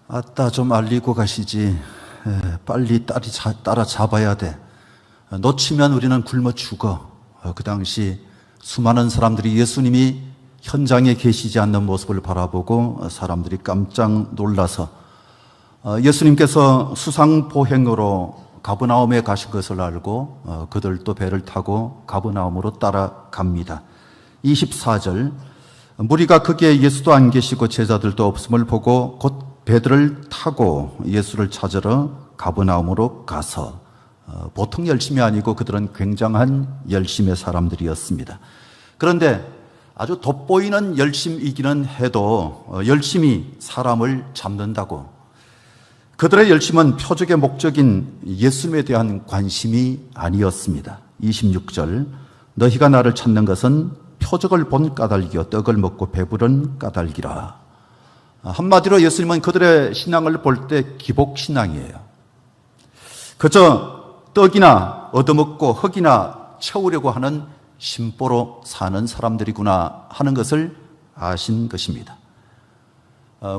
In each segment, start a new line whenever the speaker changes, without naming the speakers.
아따 좀 알리고 가시지. 빨리 따라잡아야 돼. 놓치면 우리는 굶어 죽어. 그 당시 수많은 사람들이 예수님이 현장에 계시지 않는 모습을 바라보고 사람들이 깜짝 놀라서 예수님께서 수상보행으로 가버나움에 가신 것을 알고 그들도 배를 타고 가버나움으로 따라갑니다. 24절, 무리가 거기에 예수도 안 계시고 제자들도 없음을 보고 곧 배들을 타고 예수를 찾으러 가버나움으로 가서, 보통 열심이 아니고 그들은 굉장한 열심의 사람들이었습니다. 그런데 아주 돋보이는 열심이기는 해도 열심이 사람을 잡는다고, 그들의 열심은 표적의 목적인 예수님에 대한 관심이 아니었습니다. 26절, 너희가 나를 찾는 것은 표적을 본 까닭이요 떡을 먹고 배부른 까닭이라. 한마디로 예수님은 그들의 신앙을 볼 때 기복신앙이에요. 그저 떡이나 얻어먹고 흙이나 채우려고 하는 심보로 사는 사람들이구나 하는 것을 아신 것입니다.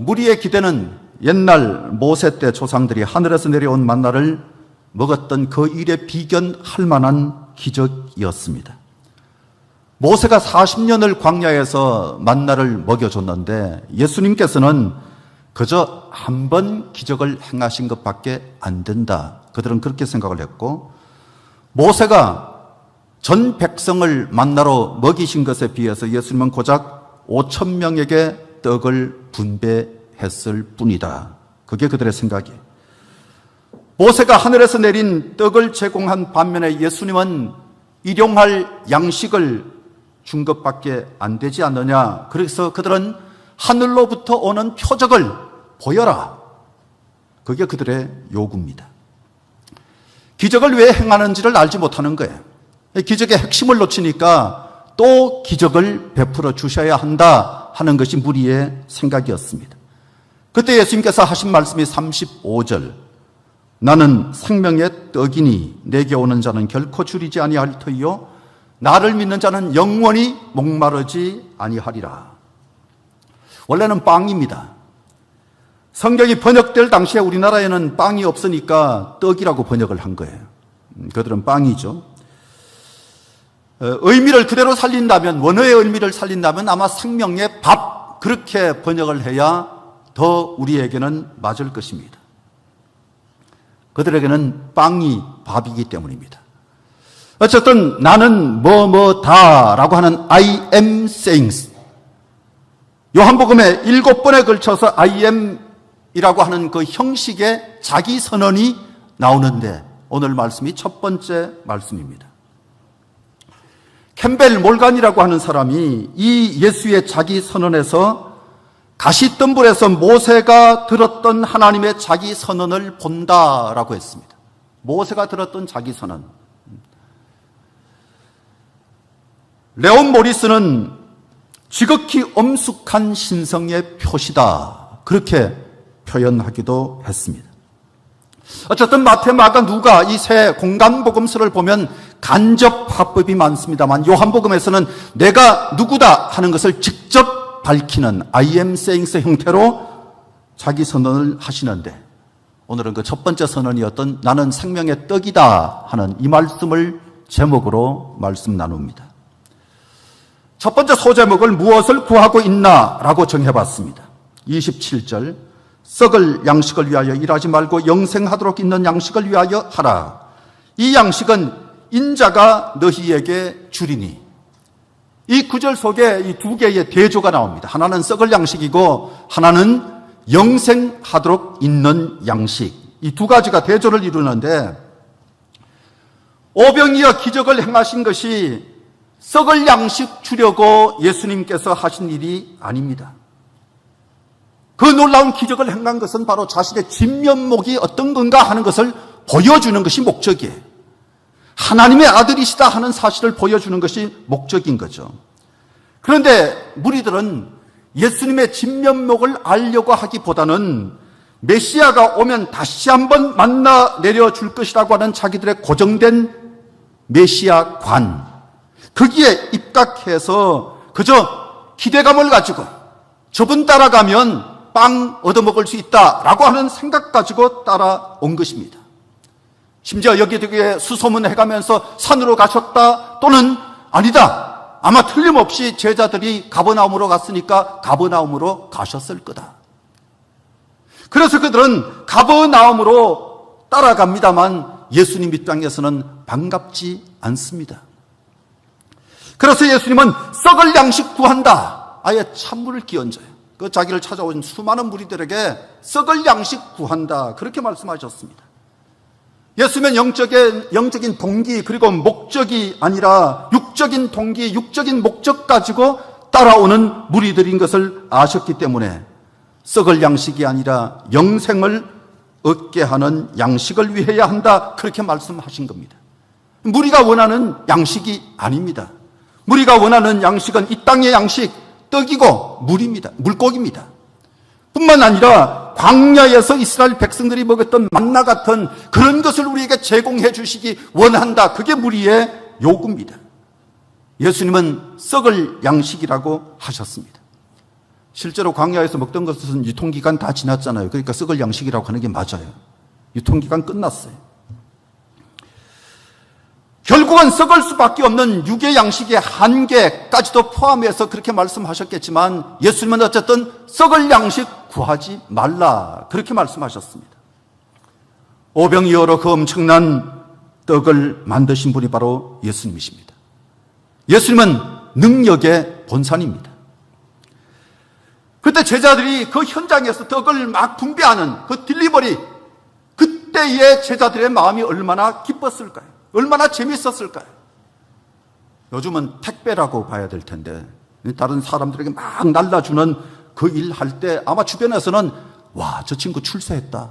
무리의 기대는 옛날 모세 때 조상들이 하늘에서 내려온 만나를 먹었던 그 일에 비견할 만한 기적이었습니다. 모세가 40년을 광야에서 만나를 먹여줬는데 예수님께서는 그저 한 번 기적을 행하신 것밖에 안 된다. 그들은 그렇게 생각을 했고, 모세가 전 백성을 만나로 먹이신 것에 비해서 예수님은 고작 5천 명에게 떡을 분배했을 뿐이다. 그게 그들의 생각이에요. 모세가 하늘에서 내린 떡을 제공한 반면에 예수님은 일용할 양식을 준 것밖에 안 되지 않느냐. 그래서 그들은 하늘로부터 오는 표적을 보여라. 그게 그들의 요구입니다. 기적을 왜 행하는지를 알지 못하는 거예요. 기적의 핵심을 놓치니까 또 기적을 베풀어 주셔야 한다 하는 것이 무리의 생각이었습니다. 그때 예수님께서 하신 말씀이 35절, 나는 생명의 떡이니 내게 오는 자는 결코 줄이지 아니할 터이요 나를 믿는 자는 영원히 목마르지 아니하리라. 원래는 빵입니다. 성경이 번역될 당시에 우리나라에는 빵이 없으니까 떡이라고 번역을 한 거예요. 그들은 빵이죠. 의미를 그대로 살린다면, 원어의 의미를 살린다면 아마 생명의 밥, 그렇게 번역을 해야 더 우리에게는 맞을 것입니다. 그들에게는 빵이 밥이기 때문입니다. 어쨌든 나는 뭐뭐다라고 하는 I am sayings, 요한복음에 7번에 걸쳐서 I am이라고 하는 그 형식의 자기 선언이 나오는데 오늘 말씀이 첫 번째 말씀입니다. 캠벨 몰간이라고 하는 사람이 이 예수의 자기 선언에서 가시덤불에서 모세가 들었던 하나님의 자기 선언을 본다라고 했습니다. 모세가 들었던 자기 선언. 레온 모리스는 지극히 엄숙한 신성의 표시다, 그렇게 표현하기도 했습니다. 어쨌든 마태, 마가, 누가 이 세 공간복음서를 보면 간접 화법이 많습니다만 요한복음에서는 내가 누구다 하는 것을 직접 밝히는 I am sayings 형태로 자기 선언을 하시는데, 오늘은 그 첫 번째 선언이었던 나는 생명의 떡이다 하는 이 말씀을 제목으로 말씀 나눕니다. 첫 번째 소제목을 무엇을 구하고 있나 라고 정해봤습니다. 27절, 썩을 양식을 위하여 일하지 말고 영생하도록 있는 양식을 위하여 하라. 이 양식은 인자가 너희에게 주리니. 이 구절 속에 이 두 개의 대조가 나옵니다. 하나는 썩을 양식이고 하나는 영생하도록 있는 양식. 이 두 가지가 대조를 이루는데, 오병이어 기적을 행하신 것이 썩을 양식 주려고 예수님께서 하신 일이 아닙니다. 그 놀라운 기적을 행한 것은 바로 자신의 진면목이 어떤 건가 하는 것을 보여주는 것이 목적이에요. 하나님의 아들이시다 하는 사실을 보여주는 것이 목적인 거죠. 그런데 무리들은 예수님의 진면목을 알려고 하기보다는 메시아가 오면 다시 한번 만나 내려줄 것이라고 하는 자기들의 고정된 메시아관, 거기에 입각해서 그저 기대감을 가지고 저분 따라가면 빵 얻어먹을 수 있다라고 하는 생각 가지고 따라온 것입니다. 심지어 여기저기에 수소문해가면서 산으로 가셨다 또는 아니다, 아마 틀림없이 제자들이 가버나움으로 갔으니까 가버나움으로 가셨을 거다. 그래서 그들은 가버나움으로 따라갑니다만 예수님 입장에서는 반갑지 않습니다. 그래서 예수님은 썩을 양식 구한다, 아예 찬물을 끼얹어요. 그 자기를 찾아온 수많은 무리들에게 썩을 양식 구한다, 그렇게 말씀하셨습니다. 예수님은 영적인 동기 그리고 목적이 아니라 육적인 동기, 육적인 목적 가지고 따라오는 무리들인 것을 아셨기 때문에 썩을 양식이 아니라 영생을 얻게 하는 양식을 위해야 한다, 그렇게 말씀하신 겁니다. 무리가 원하는 양식이 아닙니다. 무리가 원하는 양식은 이 땅의 양식, 떡이고 물입니다. 물고기입니다. 뿐만 아니라 광야에서 이스라엘 백성들이 먹었던 만나 같은 그런 것을 우리에게 제공해 주시기 원한다. 그게 무리의 요구입니다. 예수님은 썩을 양식이라고 하셨습니다. 실제로 광야에서 먹던 것은 유통기간 다 지났잖아요. 그러니까 썩을 양식이라고 하는 게 맞아요. 유통기간 끝났어요. 결국은 썩을 수밖에 없는 육의 양식의 한계까지도 포함해서 그렇게 말씀하셨겠지만 예수님은 어쨌든 썩을 양식 구하지 말라, 그렇게 말씀하셨습니다. 오병이어로 그 엄청난 떡을 만드신 분이 바로 예수님이십니다. 예수님은 능력의 본산입니다. 그때 제자들이 그 현장에서 떡을 막 분배하는 그 딜리버리, 그때의 제자들의 마음이 얼마나 기뻤을까요? 얼마나 재밌었을까요? 요즘은 택배라고 봐야 될 텐데 다른 사람들에게 막 날라주는 그 일 할 때 아마 주변에서는 와, 저 친구 출세했다,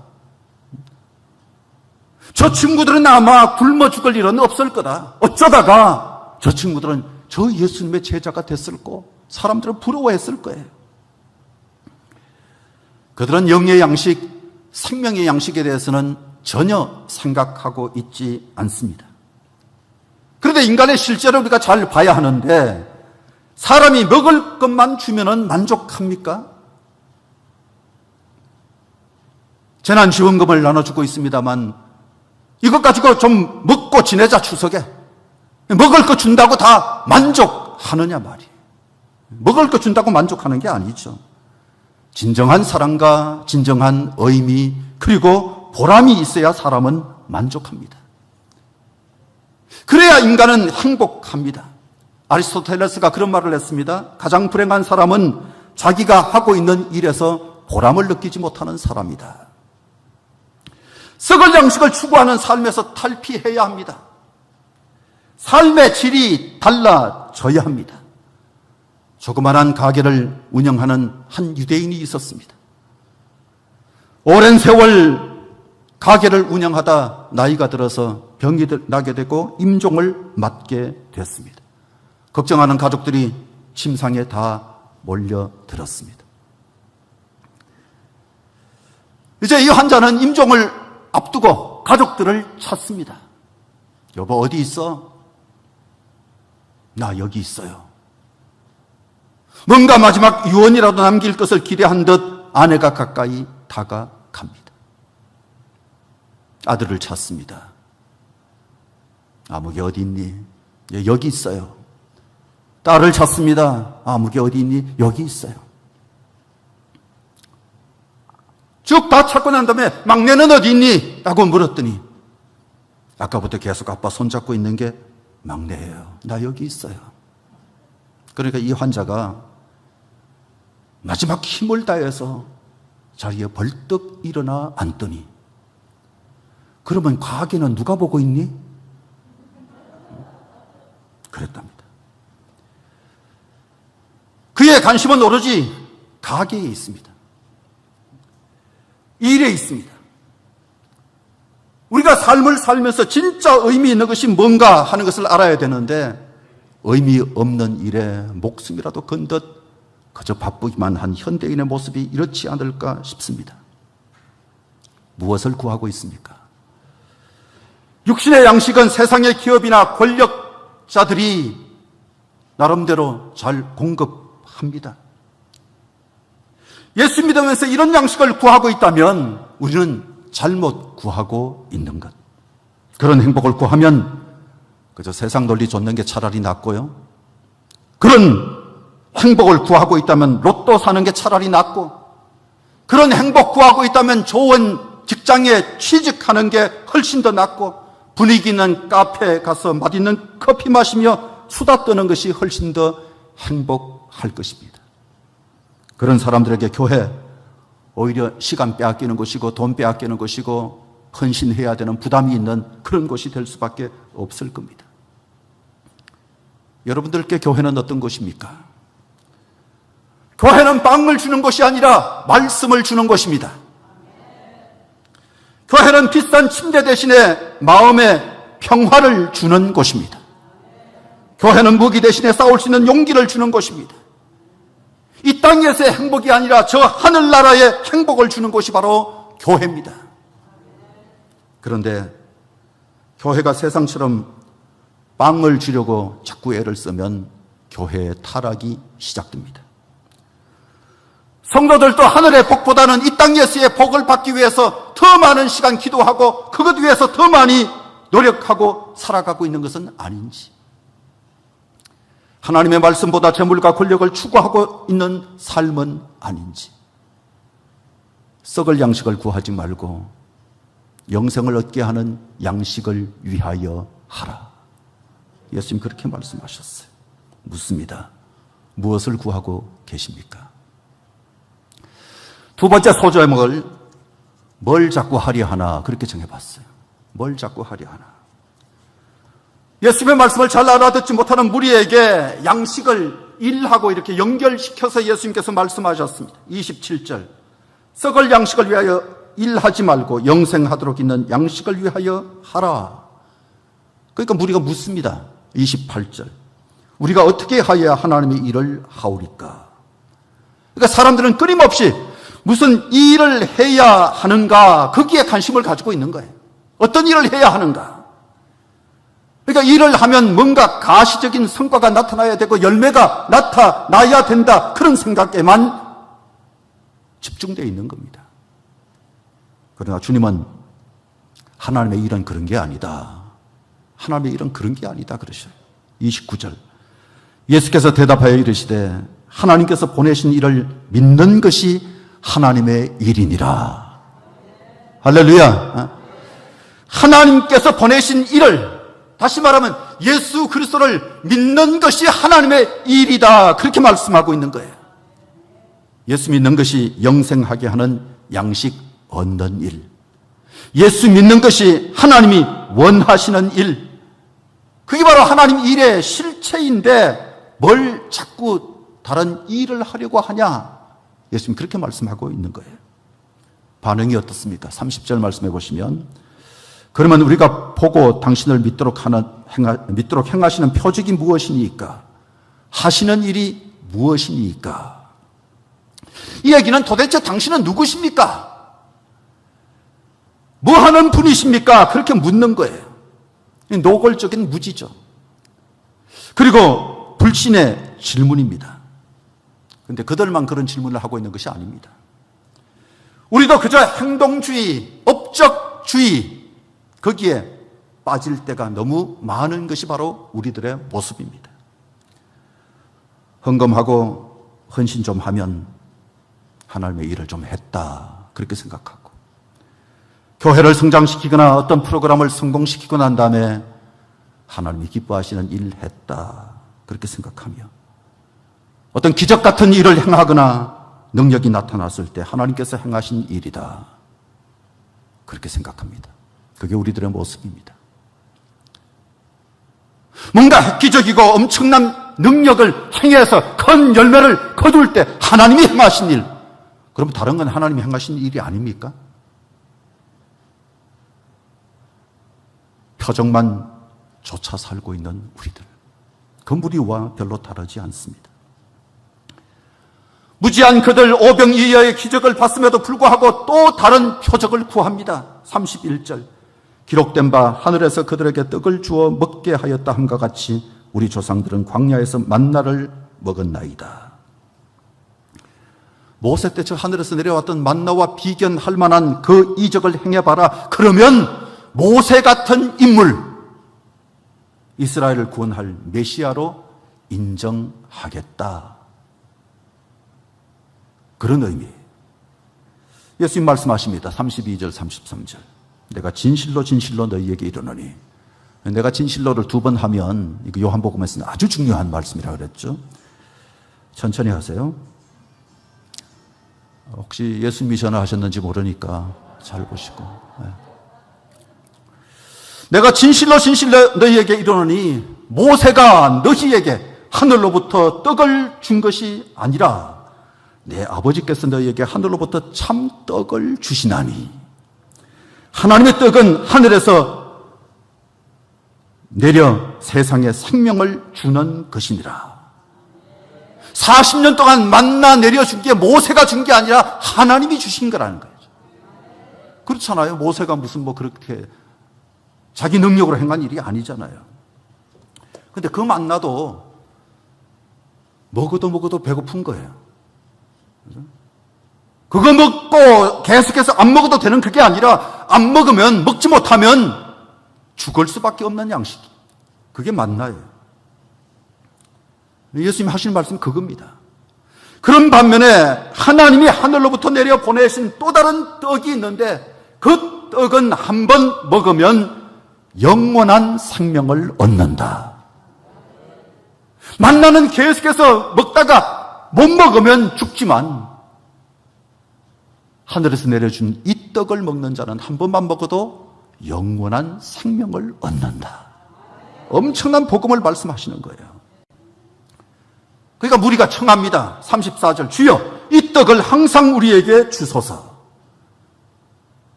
저 친구들은 아마 굶어 죽을 일은 없을 거다, 어쩌다가 저 친구들은 저 예수님의 제자가 됐을 거, 사람들은 부러워했을 거예요. 그들은 영의 양식, 생명의 양식에 대해서는 전혀 생각하고 있지 않습니다. 그런데 인간의 실제로 우리가 잘 봐야 하는데 사람이 먹을 것만 주면은 만족합니까? 재난지원금을 나눠주고 있습니다만 이것 가지고 좀 먹고 지내자, 추석에 먹을 거 준다고 다 만족하느냐 말이에요. 먹을 거 준다고 만족하는 게 아니죠. 진정한 사랑과 진정한 의미 그리고 보람이 있어야 사람은 만족합니다. 그래야 인간은 행복합니다. 아리스토텔레스가 그런 말을 했습니다. 가장 불행한 사람은 자기가 하고 있는 일에서 보람을 느끼지 못하는 사람이다. 썩을 양식을 추구하는 삶에서 탈피해야 합니다. 삶의 질이 달라져야 합니다. 조그만한 가게를 운영하는 한 유대인이 있었습니다. 오랜 세월 가게를 운영하다 나이가 들어서 병이 나게 되고 임종을 맞게 됐습니다. 걱정하는 가족들이 침상에 다 몰려들었습니다. 이제 이 환자는 임종을 앞두고 가족들을 찾습니다. 여보, 어디 있어? 나 여기 있어요. 뭔가 마지막 유언이라도 남길 것을 기대한 듯 아내가 가까이 다가갑니다. 아들을 찾습니다. 아무개 어디 있니? 여기 있어요. 딸을 찾습니다. 아무개 어디 있니? 여기 있어요. 쭉 다 찾고 난 다음에 막내는 어디 있니? 라고 물었더니 아까부터 계속 아빠 손잡고 있는 게 막내예요. 나 여기 있어요. 그러니까 이 환자가 마지막 힘을 다해서 자리에 벌떡 일어나 앉더니 그러면 가게는 누가 보고 있니? 그랬답니다. 그의 관심은 오로지 가게에 있습니다. 일에 있습니다. 우리가 삶을 살면서 진짜 의미 있는 것이 뭔가 하는 것을 알아야 되는데 의미 없는 일에 목숨이라도 건 듯 그저 바쁘기만 한 현대인의 모습이 이렇지 않을까 싶습니다. 무엇을 구하고 있습니까? 육신의 양식은 세상의 기업이나 권력자들이 나름대로 잘 공급합니다. 예수 믿으면서 이런 양식을 구하고 있다면 우리는 잘못 구하고 있는 것. 그런 행복을 구하면 그저 세상 논리 좇는 게 차라리 낫고요. 그런 행복을 구하고 있다면 로또 사는 게 차라리 낫고, 그런 행복 구하고 있다면 좋은 직장에 취직하는 게 훨씬 더 낫고, 분위기 있는 카페에 가서 맛있는 커피 마시며 수다 떠는 것이 훨씬 더 행복할 것입니다. 그런 사람들에게 교회 오히려 시간 빼앗기는 것이고 돈 빼앗기는 것이고 헌신해야 되는 부담이 있는 그런 곳이 될 수밖에 없을 겁니다. 여러분들께 교회는 어떤 곳입니까? 교회는 빵을 주는 것이 아니라 말씀을 주는 것입니다. 교회는 비싼 침대 대신에 마음의 평화를 주는 곳입니다. 교회는 무기 대신에 싸울 수 있는 용기를 주는 곳입니다. 이 땅에서의 행복이 아니라 저 하늘나라의 행복을 주는 곳이 바로 교회입니다. 그런데 교회가 세상처럼 빵을 주려고 자꾸 애를 쓰면 교회의 타락이 시작됩니다. 성도들도 하늘의 복보다는 이 땅에서의 복을 받기 위해서 더 많은 시간 기도하고 그것 위해서 더 많이 노력하고 살아가고 있는 것은 아닌지, 하나님의 말씀보다 재물과 권력을 추구하고 있는 삶은 아닌지, 썩을 양식을 구하지 말고 영생을 얻게 하는 양식을 위하여 하라. 예수님 그렇게 말씀하셨어요. 묻습니다. 무엇을 구하고 계십니까? 두 번째 소제목을 뭘 자꾸 하려 하나 그렇게 정해봤어요. 뭘 자꾸 하려 하나. 예수님의 말씀을 잘 알아듣지 못하는 무리에게 양식을 일하고 이렇게 연결시켜서 예수님께서 말씀하셨습니다. 27절. 썩을 양식을 위하여 일하지 말고 영생하도록 있는 양식을 위하여 하라. 그러니까 무리가 묻습니다. 28절. 우리가 어떻게 하여야 하나님의 일을 하오리까? 그러니까 사람들은 끊임없이 무슨 일을 해야 하는가, 거기에 관심을 가지고 있는 거예요. 어떤 일을 해야 하는가? 그러니까 일을 하면 뭔가 가시적인 성과가 나타나야 되고 열매가 나타나야 된다, 그런 생각에만 집중되어 있는 겁니다. 그러나 주님은 하나님의 일은 그런 게 아니다. 하나님의 일은 그런 게 아니다 그러셔요. 29절. 예수께서 대답하여 이르시되 하나님께서 보내신 일을 믿는 것이 하나님의 일이니라. 할렐루야. 하나님께서 보내신 일을, 다시 말하면 예수 그리스도를 믿는 것이 하나님의 일이다, 그렇게 말씀하고 있는 거예요. 예수 믿는 것이 영생하게 하는 양식 얻는 일, 예수 믿는 것이 하나님이 원하시는 일, 그게 바로 하나님 일의 실체인데 뭘 자꾸 다른 일을 하려고 하냐? 예수님 그렇게 말씀하고 있는 거예요. 반응이 어떻습니까? 30절 말씀해 보시면, 그러면 우리가 보고 당신을 믿도록 행하시는 표적이 무엇이니까? 하시는 일이 무엇이니까? 이 얘기는 도대체 당신은 누구십니까? 뭐 하는 분이십니까? 그렇게 묻는 거예요. 노골적인 무지죠. 그리고 불신의 질문입니다. 그런데 그들만 그런 질문을 하고 있는 것이 아닙니다. 우리도 그저 행동주의, 업적주의, 거기에 빠질 때가 너무 많은 것이 바로 우리들의 모습입니다. 헌금하고 헌신 좀 하면 하나님의 일을 좀 했다, 그렇게 생각하고, 교회를 성장시키거나 어떤 프로그램을 성공시키고 난 다음에 하나님이 기뻐하시는 일을 했다, 그렇게 생각하며, 어떤 기적 같은 일을 행하거나 능력이 나타났을 때 하나님께서 행하신 일이다, 그렇게 생각합니다. 그게 우리들의 모습입니다. 뭔가 획기적이고 엄청난 능력을 행해서 큰 열매를 거둘 때 하나님이 행하신 일, 그럼 다른 건 하나님이 행하신 일이 아닙니까? 표정만 쫓아 살고 있는 우리들, 그 무리와 별로 다르지 않습니다. 무지한 그들 오병이어의 기적을 봤음에도 불구하고 또 다른 표적을 구합니다. 31절. 기록된 바 하늘에서 그들에게 떡을 주어 먹게 하였다 함과 같이 우리 조상들은 광야에서 만나를 먹었나이다. 모세 때 저 하늘에서 내려왔던 만나와 비견할 만한 그 이적을 행해봐라. 그러면 모세 같은 인물, 이스라엘을 구원할 메시아로 인정하겠다. 그런 의미. 예수님 말씀하십니다. 32절 33절. 내가 진실로 진실로 너희에게 이르노니. 내가 진실로를 2번 하면 이거 요한복음에서는 아주 중요한 말씀이라 그랬죠. 천천히 하세요. 혹시 예수 미션을 하셨는지 모르니까 잘 보시고. 내가 진실로 진실로 너희에게 이르노니 모세가 너희에게 하늘로부터 떡을 준 것이 아니라 내 아버지께서 너희에게 하늘로부터 참 떡을 주시나니 하나님의 떡은 하늘에서 내려 세상에 생명을 주는 것이니라. 40년 동안 만나 내려준 게 모세가 준 게 아니라 하나님이 주신 거라는 거예요. 그렇잖아요. 모세가 무슨 그렇게 자기 능력으로 행한 일이 아니잖아요. 근데 그 만나도 먹어도 배고픈 거예요. 그거 먹고 계속해서 안 먹어도 되는 그게 아니라 안 먹으면, 먹지 못하면 죽을 수밖에 없는 양식. 그게 만나예요. 예수님이 하시는 말씀은 그겁니다. 그런 반면에 하나님이 하늘로부터 내려 보내신 또 다른 떡이 있는데 그 떡은 한 번 먹으면 영원한 생명을 얻는다. 만나는 계속해서 먹다가 못 먹으면 죽지만 하늘에서 내려준 이 떡을 먹는 자는 한 번만 먹어도 영원한 생명을 얻는다. 엄청난 복음을 말씀하시는 거예요. 그러니까 우리가 청합니다. 34절 주여 이 떡을 항상 우리에게 주소서.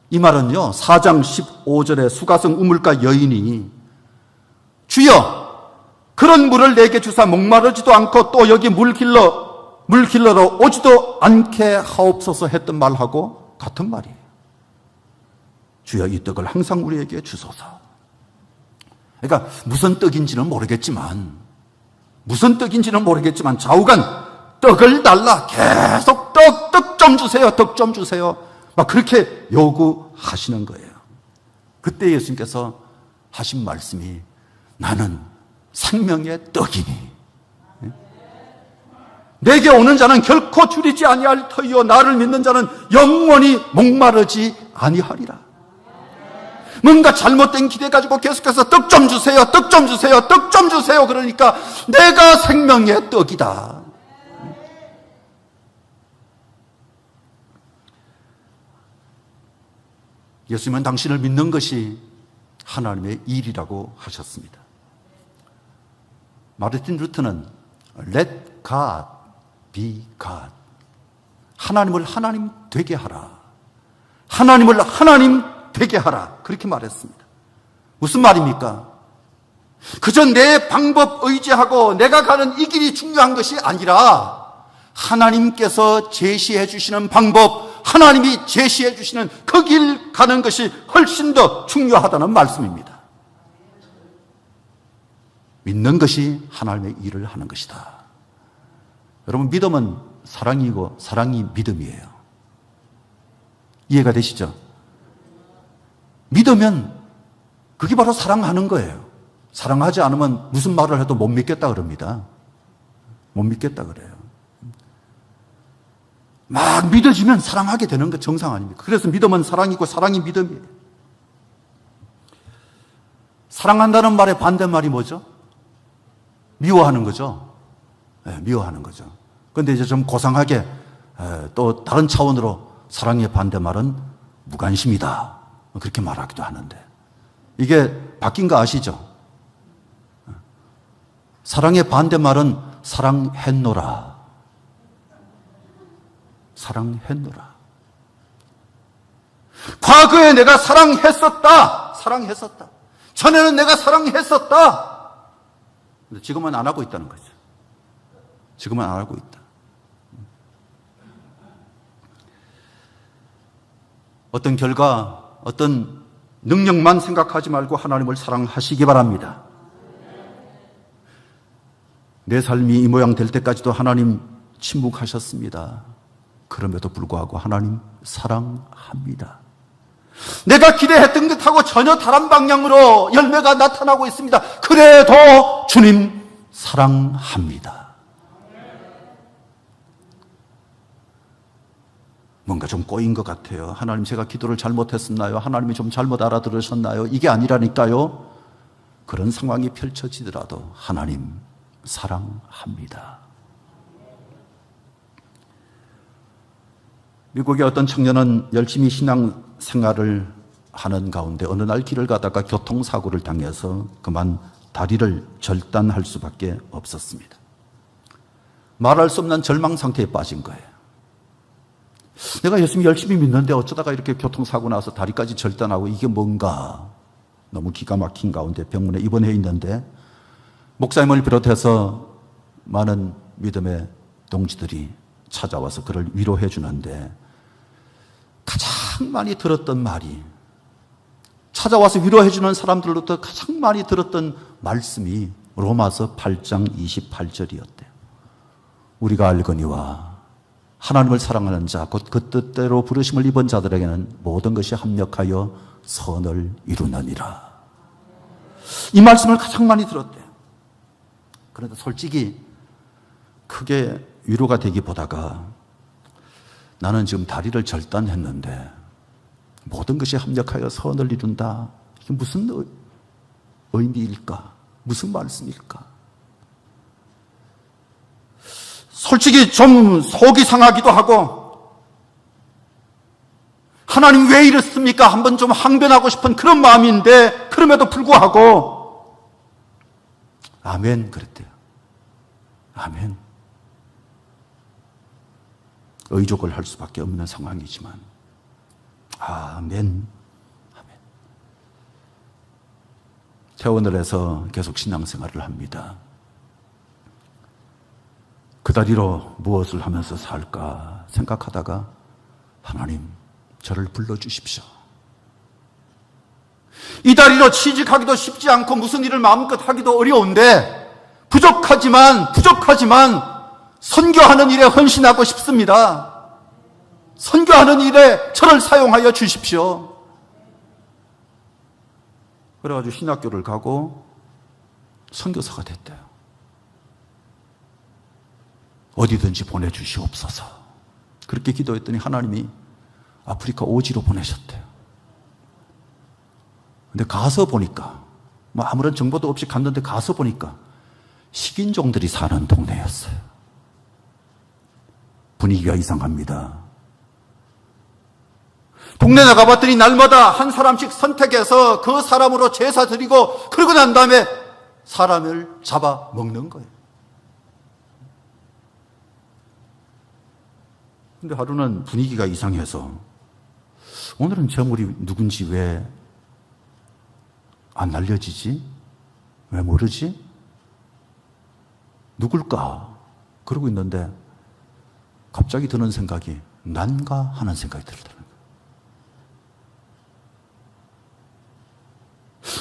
이 말은요 4장 15절에 수가성 우물가 여인이 주여 그런 물을 내게 주사 목마르지도 않고 또 여기 물 길러러 오지도 않게 하옵소서 했던 말하고 같은 말이에요. 주여 이 떡을 항상 우리에게 주소서. 그러니까 무슨 떡인지는 모르겠지만 좌우간 떡을 달라 계속 떡 좀 주세요. 막 그렇게 요구하시는 거예요. 그때 예수님께서 하신 말씀이 나는 생명의 떡이니 내게 오는 자는 결코 줄이지 아니할 터이요 나를 믿는 자는 영원히 목마르지 아니하리라. 뭔가 잘못된 기대 가지고 계속해서 떡 좀 주세요. 그러니까 내가 생명의 떡이다. 예수님은 당신을 믿는 것이 하나님의 일이라고 하셨습니다. 마르틴 루터는 Let God be God. 하나님을 하나님 되게 하라. 하나님을 하나님 되게 하라. 그렇게 말했습니다. 무슨 말입니까? 그저 내 방법 의지하고 내가 가는 이 길이 중요한 것이 아니라 하나님께서 제시해 주시는 방법, 하나님이 제시해 주시는 그 길 가는 것이 훨씬 더 중요하다는 말씀입니다. 믿는 것이 하나님의 일을 하는 것이다. 여러분 믿음은 사랑이고 사랑이 믿음이에요. 이해가 되시죠? 믿으면 그게 바로 사랑하는 거예요. 사랑하지 않으면 무슨 말을 해도 못 믿겠다 그럽니다. 못 믿겠다 그래요. 막 믿어지면 사랑하게 되는 것 정상 아닙니까? 그래서 믿음은 사랑이고 사랑이 믿음이에요. 사랑한다는 말의 반대말이 뭐죠? 미워하는 거죠. 네, 미워하는 거죠. 그런데 이제 좀 고상하게 또 다른 차원으로 사랑의 반대말은 무관심이다. 그렇게 말하기도 하는데 이게 바뀐 거 아시죠? 사랑의 반대말은 사랑했노라. 사랑했노라. 과거에 내가 사랑했었다. 전에는 내가 사랑했었다. 근데 지금은 안 하고 있다는 거죠. 지금은 안 하고 있다. 어떤 결과, 어떤 능력만 생각하지 말고 하나님을 사랑하시기 바랍니다. 내 삶이 이 모양 될 때까지도 하나님 침묵하셨습니다. 그럼에도 불구하고 하나님 사랑합니다. 내가 기대했던 것하고 전혀 다른 방향으로 열매가 나타나고 있습니다. 그래도 주님 사랑합니다. 뭔가 좀 꼬인 것 같아요. 하나님, 제가 기도를 잘못했었나요? 하나님이 좀 잘못 알아들으셨나요? 이게 아니라니까요. 그런 상황이 펼쳐지더라도 하나님 사랑합니다. 미국의 어떤 청년은 열심히 신앙생활을 하는 가운데 어느 날 길을 가다가 교통사고를 당해서 그만 다리를 절단할 수밖에 없었습니다. 말할 수 없는 절망 상태에 빠진 거예요. 내가 예수님 열심히 믿는데 어쩌다가 이렇게 교통사고 나서 다리까지 절단하고 이게 뭔가, 너무 기가 막힌 가운데 병원에 입원해 있는데 목사님을 비롯해서 많은 믿음의 동지들이 찾아와서 그를 위로해 주는데 가장 많이 들었던 말이, 찾아와서 위로해 주는 사람들로부터 가장 많이 들었던 말씀이 로마서 8장 28절이었대요. 우리가 알거니와 하나님을 사랑하는 자, 곧 그 뜻대로 부르심을 입은 자들에게는 모든 것이 합력하여 선을 이루느니라. 이 말씀을 가장 많이 들었대요. 그런데 솔직히 크게 위로가 되기보다가 나는 지금 다리를 절단했는데 모든 것이 합력하여 선을 이룬다. 이게 무슨 의미일까? 무슨 말씀일까? 솔직히 좀 속이 상하기도 하고, 하나님 왜 이랬습니까? 한번 좀 항변하고 싶은 그런 마음인데, 그럼에도 불구하고 아멘 그랬대요. 아멘. 의족을 할 수밖에 없는 상황이지만 아멘. 아멘. 퇴원을 해서 계속 신앙생활을 합니다. 그 다리로 무엇을 하면서 살까 생각하다가 하나님, 저를 불러주십시오. 이 다리로 취직하기도 쉽지 않고 무슨 일을 마음껏 하기도 어려운데 부족하지만 선교하는 일에 헌신하고 싶습니다. 선교하는 일에 저를 사용하여 주십시오. 그래가지고 신학교를 가고 선교사가 됐대요. 어디든지 보내주시옵소서. 그렇게 기도했더니 하나님이 아프리카 오지로 보내셨대요. 근데 가서 보니까, 아무런 정보도 없이 갔는데 가서 보니까 식인종들이 사는 동네였어요. 분위기가 이상합니다. 동네 나가봤더니 날마다 한 사람씩 선택해서 그 사람으로 제사 드리고 그러고 난 다음에 사람을 잡아 먹는 거예요. 근데 하루는 분위기가 이상해서 오늘은 저물이 누군지 왜 안 알려지지? 왜 모르지? 누굴까? 그러고 있는데 갑자기 드는 생각이 난가 하는 생각이 들더라고요.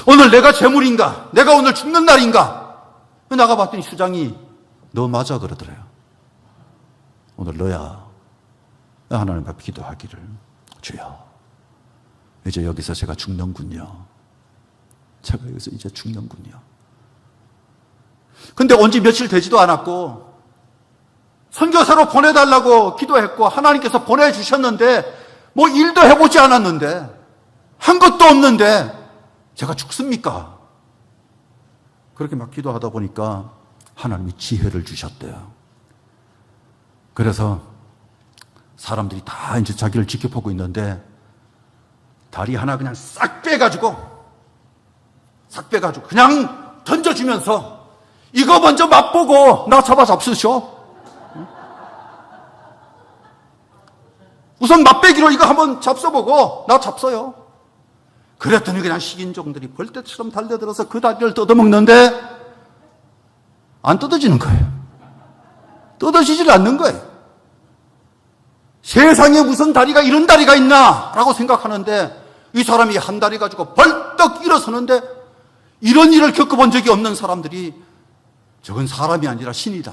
오늘 내가 재물인가? 내가 오늘 죽는 날인가? 나가봤더니 수장이 너 맞아 그러더래요. 오늘 너야. 하나님 앞에 기도하기를, 주여, 이제 여기서 제가 죽는군요. 제가 여기서 이제 죽는군요. 근데 온 지 며칠 되지도 않았고 선교사로 보내달라고 기도했고 하나님께서 보내주셨는데 뭐 일도 해보지 않았는데 한 것도 없는데 제가 죽습니까? 그렇게 막 기도하다 보니까 하나님이 지혜를 주셨대요. 그래서 사람들이 다 이제 자기를 지켜보고 있는데 다리 하나 그냥 싹 빼가지고 그냥 던져주면서 이거 먼저 맛보고 나 잡으시오. 우선 맛배기로 이거 한번 잡숴보고 나 잡숴요. 그랬더니 그냥 식인종들이 벌떼처럼 달려들어서 그 다리를 뜯어먹는데 안 뜯어지는 거예요. 뜯어지질 않는 거예요. 세상에 무슨 다리가 이런 다리가 있나 라고 생각하는데 이 사람이 한 다리 가지고 벌떡 일어서는데 이런 일을 겪어본 적이 없는 사람들이 저건 사람이 아니라 신이다.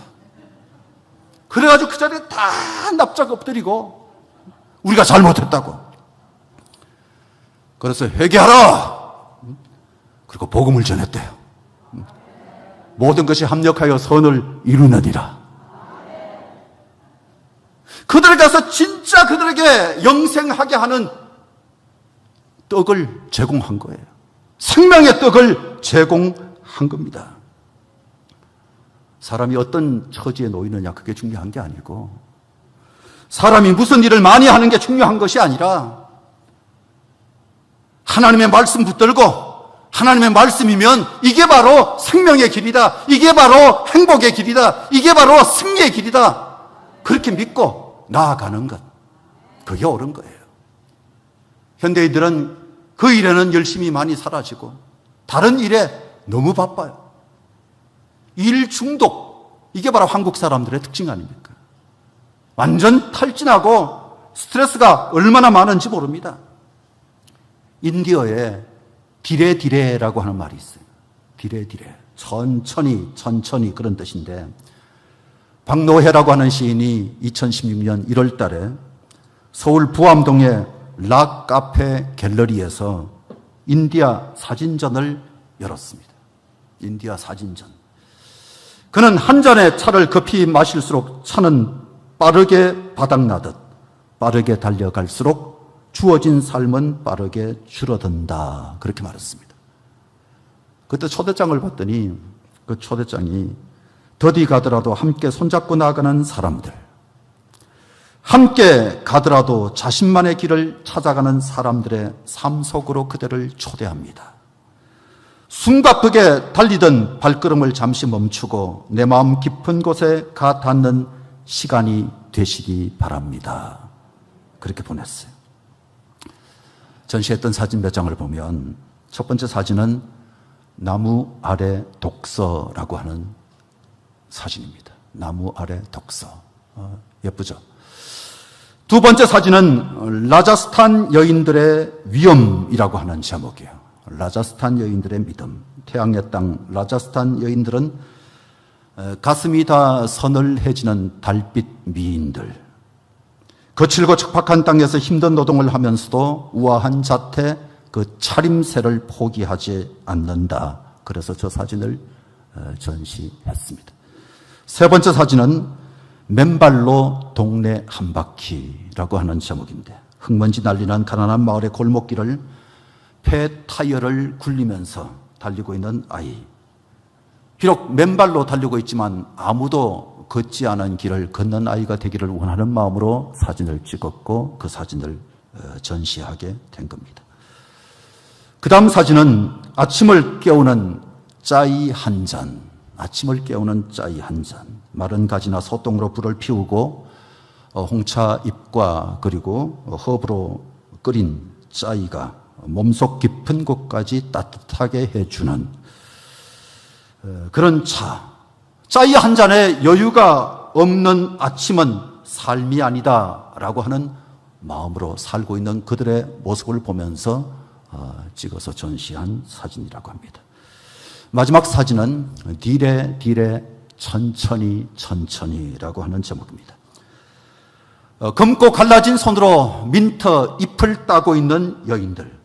그래가지고 그 자리에 다 납작 엎드리고 우리가 잘못했다고. 그래서 회개하라. 그리고 복음을 전했대요. 모든 것이 합력하여 선을 이루느니라. 그들에게 가서 진짜 그들에게 영생하게 하는 떡을 제공한 거예요. 생명의 떡을 제공한 겁니다. 사람이 어떤 처지에 놓이느냐, 그게 중요한 게 아니고, 사람이 무슨 일을 많이 하는 게 중요한 것이 아니라, 하나님의 말씀 붙들고 하나님의 말씀이면 이게 바로 생명의 길이다, 이게 바로 행복의 길이다, 이게 바로 승리의 길이다, 그렇게 믿고 나아가는 것, 그게 옳은 거예요. 현대인들은 그 일에는 열심히 많이 사라지고 다른 일에 너무 바빠요. 일 중독, 이게 바로 한국 사람들의 특징 아닙니까? 완전 탈진하고 스트레스가 얼마나 많은지 모릅니다. 인디어에 디레디레라고 하는 말이 있어요. 디레디레, 천천히 그런 뜻인데, 박노해라고 하는 시인이 2016년 1월 달에 서울 부암동의 락 카페 갤러리에서 인디아 사진전을 열었습니다. 인디아 사진전. 그는 한 잔의 차를 급히 마실수록 차는 빠르게 바닥나듯 빠르게 달려갈수록 주어진 삶은 빠르게 줄어든다, 그렇게 말했습니다. 그때 초대장을 봤더니 그 초대장이 더디 가더라도 함께 손잡고 나가는 사람들, 함께 가더라도 자신만의 길을 찾아가는 사람들의 삶 속으로 그대를 초대합니다. 숨가쁘게 달리던 발걸음을 잠시 멈추고 내 마음 깊은 곳에 가 닿는 시간이 되시기 바랍니다, 그렇게 보냈어요. 전시했던 사진 몇 장을 보면 첫 번째 사진은 나무 아래 독서라고 하는 사진입니다. 나무 아래 독서. 예쁘죠? 두 번째 사진은 라자스탄 여인들의 위엄이라고 하는 제목이에요. 라자스탄 여인들의 믿음. 태양의 땅 라자스탄 여인들은 가슴이 다 서늘해지는 달빛 미인들. 거칠고 척박한 땅에서 힘든 노동을 하면서도 우아한 자태, 그 차림새를 포기하지 않는다. 그래서 저 사진을 전시했습니다. 세 번째 사진은 맨발로 동네 한 바퀴라고 하는 제목인데, 흙먼지 날리는 가난한 마을의 골목길을 폐 타이어를 굴리면서 달리고 있는 아이. 비록 맨발로 달리고 있지만 아무도 걷지 않은 길을 걷는 아이가 되기를 원하는 마음으로 사진을 찍었고 그 사진을 전시하게 된 겁니다. 그 다음 사진은 아침을 깨우는 짜이 한 잔. 아침을 깨우는 짜이 한 잔. 마른 가지나 소똥으로 불을 피우고 홍차 잎과 그리고 허브로 끓인 짜이가 몸속 깊은 곳까지 따뜻하게 해주는 그런 차. 짜이 한 잔에 여유가 없는 아침은 삶이 아니다라고 하는 마음으로 살고 있는 그들의 모습을 보면서 찍어서 전시한 사진이라고 합니다. 마지막 사진은 디레 디레 천천히라고 하는 제목입니다. 검고 갈라진 손으로 민트 잎을 따고 있는 여인들.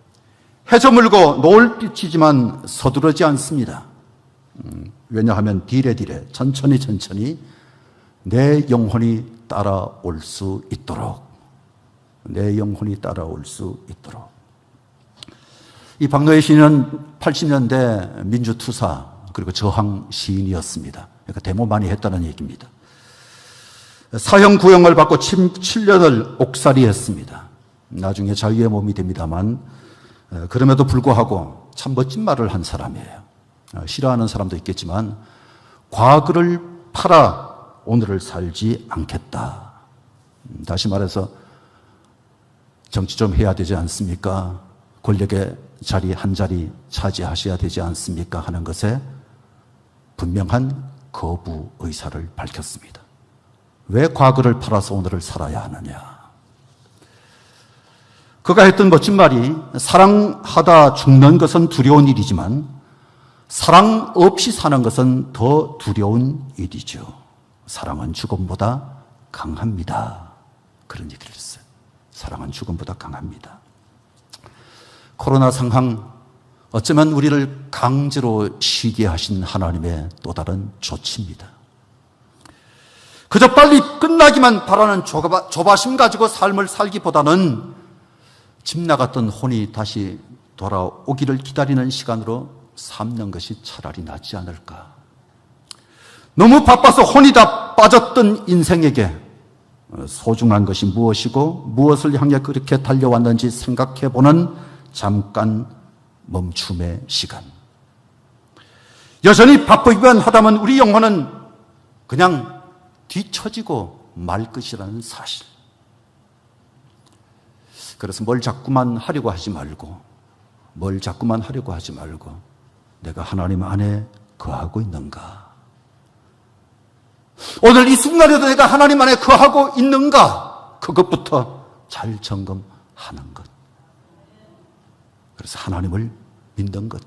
해 저물고 노을빛이지만 서두르지 않습니다. 왜냐하면 디레 천천히 내 영혼이 따라올 수 있도록, 내 영혼이 따라올 수 있도록. 이 박노해 시인은 80년대 민주투사 그리고 저항 시인이었습니다. 그러니까 데모 많이 했다는 얘기입니다. 사형 구형을 받고 7년을 옥살이했습니다. 나중에 자유의 몸이 됩니다만 그럼에도 불구하고 참 멋진 말을 한 사람이에요. 싫어하는 사람도 있겠지만 과거를 팔아 오늘을 살지 않겠다. 다시 말해서 정치 좀 해야 되지 않습니까? 권력의 자리 한 자리 차지하셔야 되지 않습니까? 하는 것에 분명한 거부 의사를 밝혔습니다. 왜 과거를 팔아서 오늘을 살아야 하느냐? 그가 했던 멋진 말이 사랑하다 죽는 것은 두려운 일이지만 사랑 없이 사는 것은 더 두려운 일이죠. 사랑은 죽음보다 강합니다. 그런 얘기를 했어요. 사랑은 죽음보다 강합니다. 코로나 상황, 어쩌면 우리를 강제로 쉬게 하신 하나님의 또 다른 조치입니다. 그저 빨리 끝나기만 바라는 조바심 가지고 삶을 살기보다는 집 나갔던 혼이 다시 돌아오기를 기다리는 시간으로 삼는 것이 차라리 낫지 않을까. 너무 바빠서 혼이 다 빠졌던 인생에게 소중한 것이 무엇이고 무엇을 향해 그렇게 달려왔는지 생각해보는 잠깐 멈춤의 시간. 여전히 바쁘기만 하다면 우리 영혼은 그냥 뒤처지고 말 것이라는 사실. 그래서 뭘 자꾸만 하려고 하지 말고 내가 하나님 안에 거하고 있는가? 오늘 이 순간에도 내가 하나님 안에 거하고 있는가? 그것부터 잘 점검하는 것. 그래서 하나님을 믿는 것,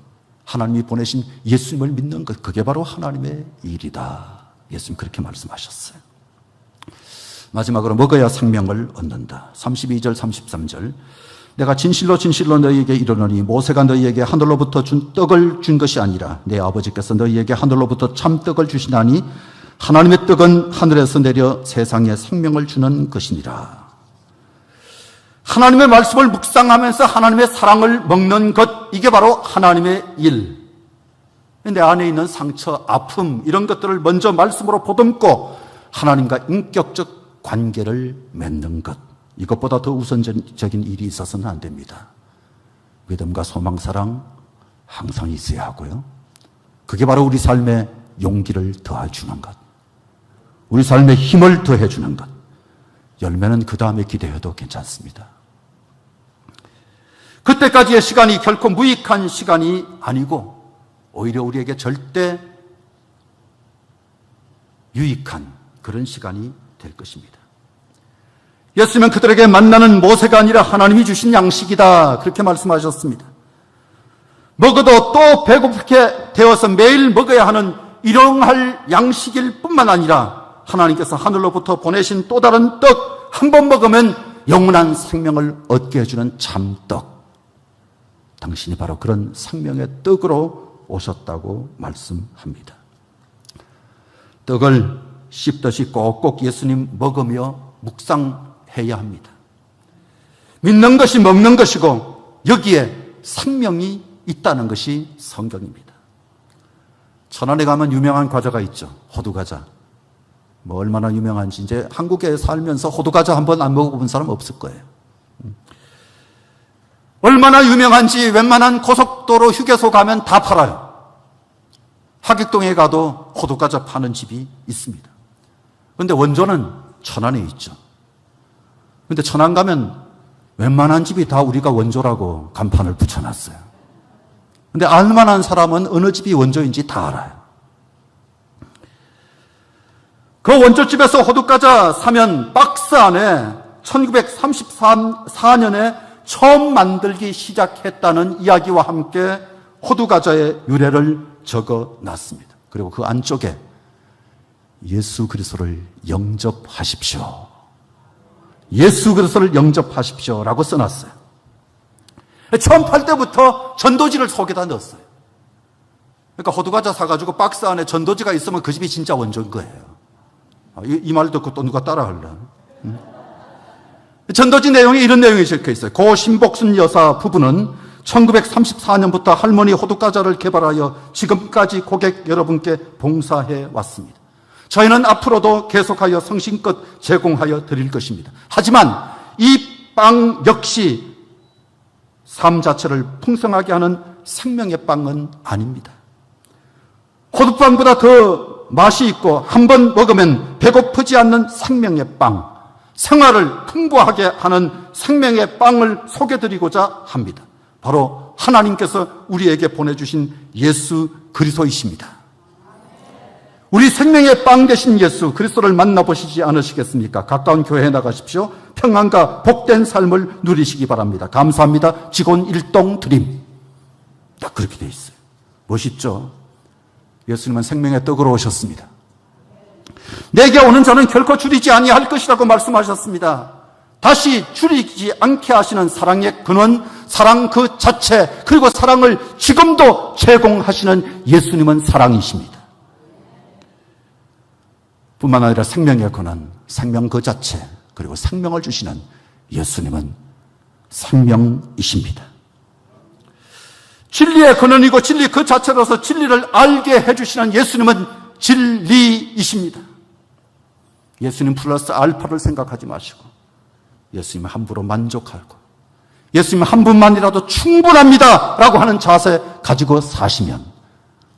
하나님이 보내신 예수님을 믿는 것, 그게 바로 하나님의 일이다. 예수님 그렇게 말씀하셨어요. 마지막으로 먹어야 생명을 얻는다. 32절 33절. 내가 진실로 진실로 너희에게 이르노니 모세가 너희에게 하늘로부터 준 떡을 준 것이 아니라 내 아버지께서 너희에게 하늘로부터 참떡을 주시나니 하나님의 떡은 하늘에서 내려 세상에 생명을 주는 것이니라. 하나님의 말씀을 묵상하면서 하나님의 사랑을 먹는 것, 이게 바로 하나님의 일. 내 안에 있는 상처, 아픔 이런 것들을 먼저 말씀으로 보듬고 하나님과 인격적 관계를 맺는 것, 이것보다 더 우선적인 일이 있어서는 안 됩니다. 믿음과 소망, 사랑 항상 있어야 하고요. 그게 바로 우리 삶에 용기를 더해주는 것, 우리 삶에 힘을 더해주는 것. 열매는 그 다음에 기대해도 괜찮습니다. 그때까지의 시간이 결코 무익한 시간이 아니고 오히려 우리에게 절대 유익한 그런 시간이 될 것입니다. 예수님은 그들에게 만나는 모세가 아니라 하나님이 주신 양식이다, 그렇게 말씀하셨습니다. 먹어도 또 배고프게 되어서 매일 먹어야 하는 일용할 양식일 뿐만 아니라 하나님께서 하늘로부터 보내신 또 다른 떡, 한 번 먹으면 영원한 생명을 얻게 해주는 참떡, 당신이 바로 그런 생명의 떡으로 오셨다고 말씀합니다. 떡을 씹듯이 꼭꼭 예수님 먹으며 묵상해야 합니다. 믿는 것이 먹는 것이고 여기에 생명이 있다는 것이 성경입니다. 천안에 가면 유명한 과자가 있죠. 호두과자. 뭐 얼마나 유명한지 이제 한국에 살면서 호두과자 한 번 안 먹어본 사람 없을 거예요. 얼마나 유명한지 웬만한 고속도로 휴게소 가면 다 팔아요. 하객동에 가도 호두과자 파는 집이 있습니다. 그런데 원조는 천안에 있죠. 그런데 천안 가면 웬만한 집이 다 우리가 원조라고 간판을 붙여놨어요. 그런데 알만한 사람은 어느 집이 원조인지 다 알아요. 그 원조집에서 호두과자 사면 박스 안에 1934년에 처음 만들기 시작했다는 이야기와 함께 호두과자의 유래를 적어놨습니다. 그리고 그 안쪽에 예수 그리스도를 영접하십시오, 예수 그리스도를 영접하십시오 라고 써놨어요. 처음 팔 때부터 전도지를 속에다 넣었어요. 그러니까 호두과자 사가지고 박스 안에 전도지가 있으면 그 집이 진짜 원조인 거예요. 이 말 듣고 또 누가 따라할라? 전도지 내용에 이런 내용이 적혀 있어요. 고 신복순 여사 부부는 1934년부터 할머니 호두과자를 개발하여 지금까지 고객 여러분께 봉사해 왔습니다. 저희는 앞으로도 계속하여 성심껏 제공하여 드릴 것입니다. 하지만 이 빵 역시 삶 자체를 풍성하게 하는 생명의 빵은 아닙니다. 호두빵보다 더 맛이 있고 한 번 먹으면 배고프지 않는 생명의 빵, 생활을 풍부하게 하는 생명의 빵을 소개드리고자 합니다. 바로 하나님께서 우리에게 보내주신 예수 그리스도이십니다. 우리 생명의 빵 되신 예수 그리스도를 만나보시지 않으시겠습니까? 가까운 교회에 나가십시오. 평안과 복된 삶을 누리시기 바랍니다. 감사합니다. 직원 일동 드림. 딱 그렇게 돼 있어요. 멋있죠? 예수님은 생명의 떡으로 오셨습니다. 내게 오는 자는 결코 줄이지 아니할 것이라고 말씀하셨습니다. 다시 줄이지 않게 하시는 사랑의 근원, 사랑 그 자체, 그리고 사랑을 지금도 제공하시는 예수님은 사랑이십니다. 뿐만 아니라 생명의 근원, 생명 그 자체, 그리고 생명을 주시는 예수님은 생명이십니다. 진리의 근원이고 진리 그 자체로서 진리를 알게 해주시는 예수님은 진리이십니다. 예수님 플러스 알파를 생각하지 마시고 예수님 한 분으로 만족하고 예수님 한 분만이라도 충분합니다 라고 하는 자세 가지고 사시면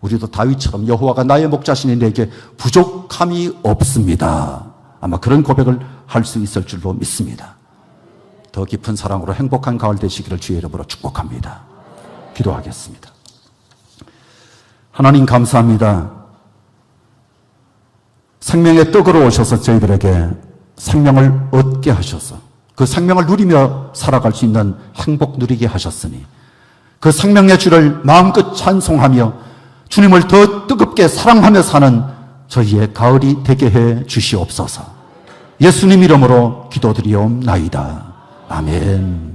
우리도 다윗처럼 여호와가 나의 목자시니 내게 부족함이 없습니다. 아마 그런 고백을 할 수 있을 줄로 믿습니다. 더 깊은 사랑으로 행복한 가을 되시기를 주의 이름으로 축복합니다. 기도하겠습니다. 하나님 감사합니다. 생명의 떡으로 오셔서 저희들에게 생명을 얻게 하셔서 그 생명을 누리며 살아갈 수 있는 행복 누리게 하셨으니 그 생명의 주를 마음껏 찬송하며 주님을 더 뜨겁게 사랑하며 사는 저희의 가을이 되게 해 주시옵소서. 예수님 이름으로 기도드리옵나이다. 아멘.